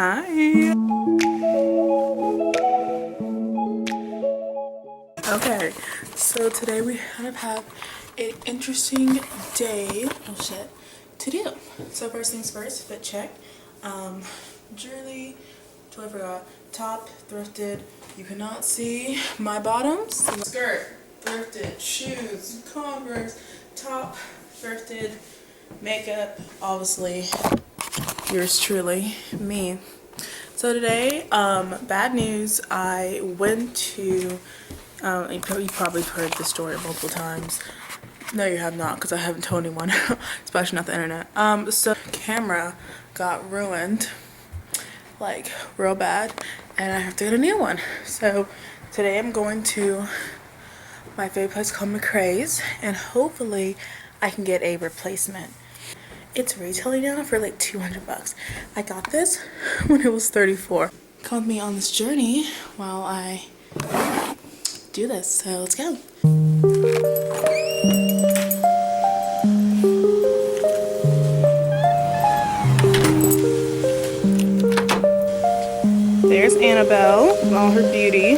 Hi. Okay, so today we kind of have an interesting day, to do. So first things first, fit check. Jewelry, totally forgot. Top, thrifted. You cannot see my bottoms. Skirt, thrifted. Shoes, Converse. Top, thrifted. Makeup, obviously. Yours truly, me. So today, bad news. I went to, you probably heard the story multiple times. No, you have not, because I haven't told anyone, especially not the internet. So camera got ruined, like real bad, and I have to get a new one. So today I'm going to my favorite place called McCrae's, and hopefully I can get a replacement. It's retailing now for like 200 bucks. I got this when it was 34. Come with me on this journey while I do this. So let's go. There's Annabelle with all her beauty.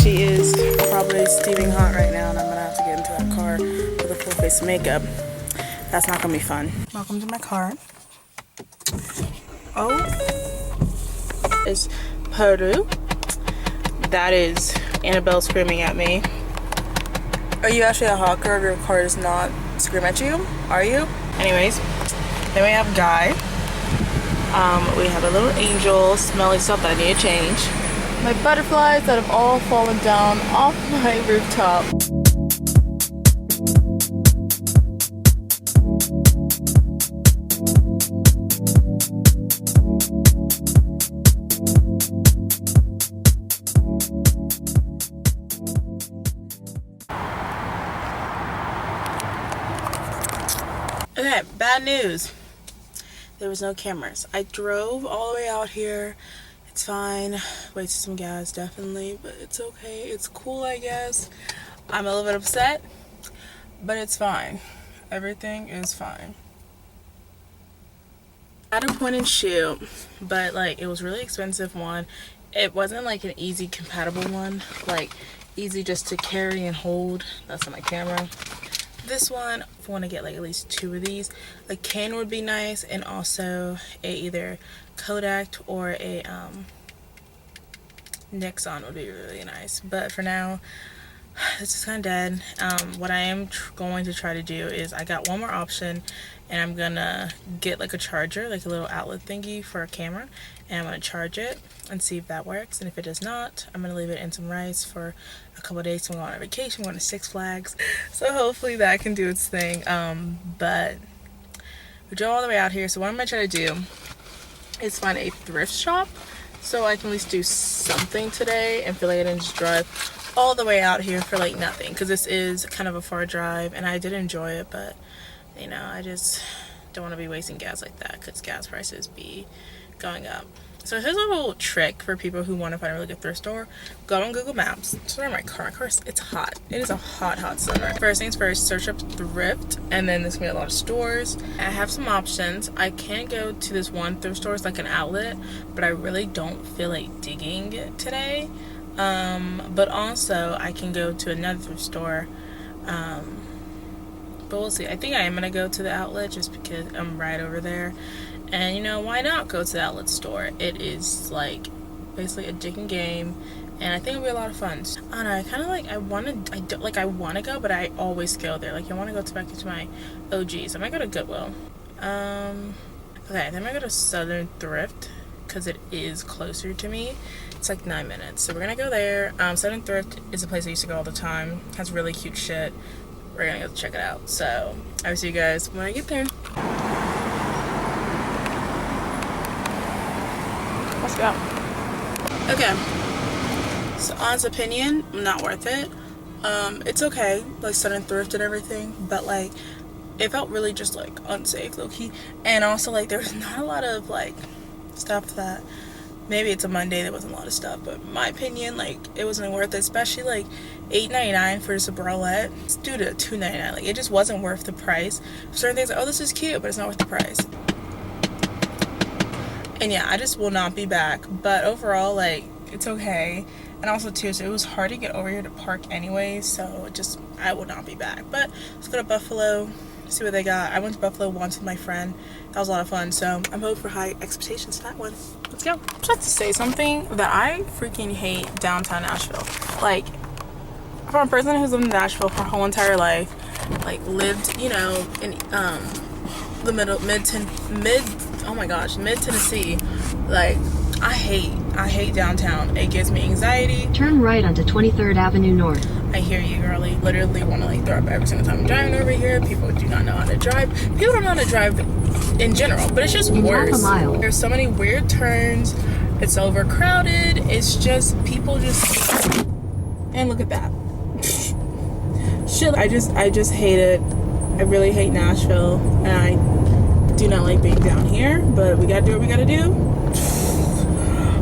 She is probably steaming hot right now, and I'm gonna have to get into that car with a full face of makeup. That's not gonna be fun. Welcome to my car. Oh, is Peru. That is Annabelle screaming at me. Are you actually a hot girl? Your car does not scream at you? Are you? Anyways, then we have Guy. We have a little angel, smelly stuff that I need to change. My butterflies that have all fallen down off my rooftop. Okay, bad news. There was no cameras. I drove all the way out here. It's fine. Wasted some gas, definitely, but it's okay. It's cool, I guess. I'm a little bit upset, but it's fine. Everything is fine. I had a point and shoot, but like it was really expensive one. It wasn't like an easy compatible one, like easy just to carry and hold. That's on my camera. This one, if I want to get like at least 2 of these, a Canon would be nice, and also a either Kodak or a Nixon would be really nice. But for now, this is kind of dead. What I am going to try to do is I got one more option, and I'm gonna get like a charger, like a little outlet thingy for a camera, and I'm gonna charge it and see if that works. And if it does not, I'm gonna leave it in some rice for a couple of days. So I'm going on vacation, going to Six Flags, so hopefully that can do its thing. But we drove all the way out here, so what I'm gonna try to do is find a thrift shop so I can at least do something today and feel like I didn't just drive all the way out here for like nothing, because this is kind of a far drive and I did enjoy it, but you know, I just don't want to be wasting gas like that because gas prices be going up. So here's a little trick for people who want to find a really good thrift store. Go on Google Maps. Sorry, my car. It's hot. It is a hot summer. First things first, search up thrift, and then there's gonna be a lot of stores. I have some options. I can go to this one thrift store. It's like an outlet, but I really don't feel like digging today. But also I can go to another thrift store. But we'll see. I think I am gonna go to the outlet just because I'm right over there. And you know, why not go to the outlet store? It is like basically a digging game, and I think it'll be a lot of fun. I don't know, I kind of like, I want to go, but I always go there. Like I want to go back to my OGs. I might go to Goodwill. Okay, then I might go to Southern Thrift because it is closer to me. It's like 9 minutes, so we're gonna go there. Southern Thrift is a place I used to go all the time. Has really cute shit. We're gonna go check it out. So I will see you guys when I get there. Let's go. Okay, so honest opinion, not worth it. It's okay, like Southern Thrift and everything, but like it felt really just like unsafe, low-key. And also like there was not a lot of like stuff that, maybe it's a Monday, there wasn't a lot of stuff, but in my opinion, like it wasn't worth it. Especially like $8.99 for just a bralette. It's due to $2.99. Like it just wasn't worth the price. For certain things, like, oh, this is cute, but it's not worth the price. And yeah, I just will not be back. But overall, like, it's okay. And also too, so it was hard to get over here to park anyway, so just I will not be back. But let's go to Buffalo, see what they got. I went to Buffalo once with my friend. That was a lot of fun, so I'm hoping for high expectations for that one. Let's go. I just have to say something that I freaking hate downtown Nashville. Like, from a person who's lived in Nashville for her whole entire life, like lived, you know, in the mid Tennessee, like I hate downtown. It gives me anxiety. Turn right onto 23rd Avenue North. I hear you, girly. Literally want to like throw up every single time I'm driving over here. People do not know how to drive. People don't know how to drive in general, but it's just worse. Half a mile. There's so many weird turns. It's overcrowded. It's just people just. And look at that. Shit. I just hate it. I really hate Nashville, and I do not like being down here. But we gotta do what we gotta do.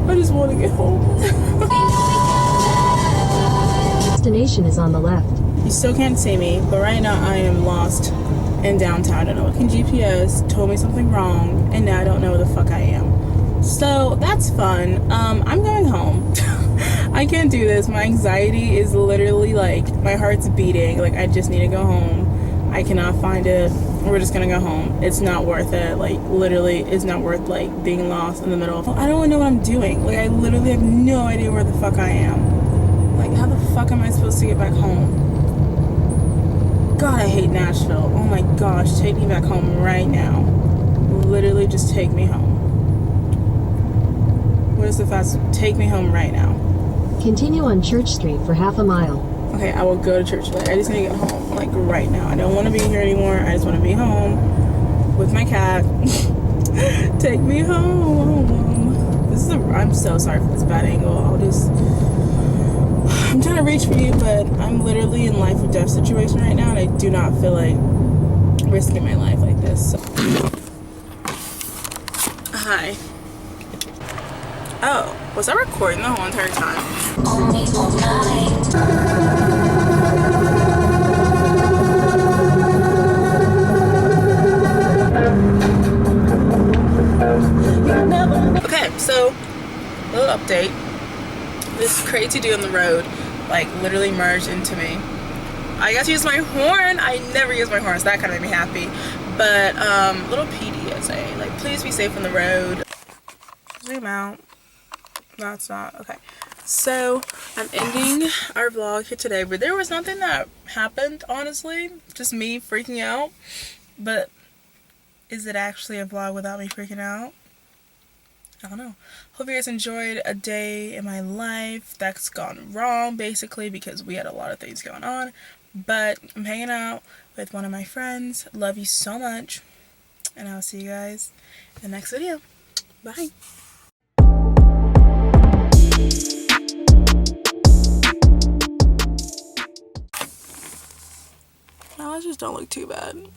I just want to get home. Destination is on the left. You still can't see me, but right now I am lost in downtown. I don't know. Looking GPS told me something wrong, and now I don't know where the fuck I am. So that's fun. I'm going home. I can't do this. My anxiety is literally like my heart's beating. Like I just need to go home. I cannot find it. We're just gonna go home. It's not worth it. Like literally, it's not worth like being lost in the middle of. I don't even know what I'm doing. Like I literally have no idea where the fuck I am. Like how the fuck am I supposed to get back home? God, I hate Nashville. Oh my gosh, take me back home right now. Literally, just take me home. What is the fast? Take me home right now. Continue on Church Street for half a mile. Okay, I will go to church, but I just need to get home, like, right now. I don't want to be here anymore. I just want to be home with my cat. Take me home. This is I'm so sorry for this bad angle. I'm trying to reach for you, but I'm literally in life or death situation right now, and I do not feel like risking my life like this. So. Hi. Oh, was I recording the whole entire time? Only for Okay, so little update. This crazy dude on the road like literally merged into me. I got to use my horn. I never use my horn, so that kind of made me happy. But little PDSA, like please be safe on the road. Zoom out. That's not okay. So I'm ending our vlog here today, but there was nothing that happened, honestly, just me freaking out. But is it actually a vlog without me freaking out? I don't know. Hope you guys enjoyed a day in my life that's gone wrong, basically, because we had a lot of things going on. But I'm hanging out with one of my friends. Love you so much, and I'll see you guys in the next video. Bye. My lashes don't look too bad.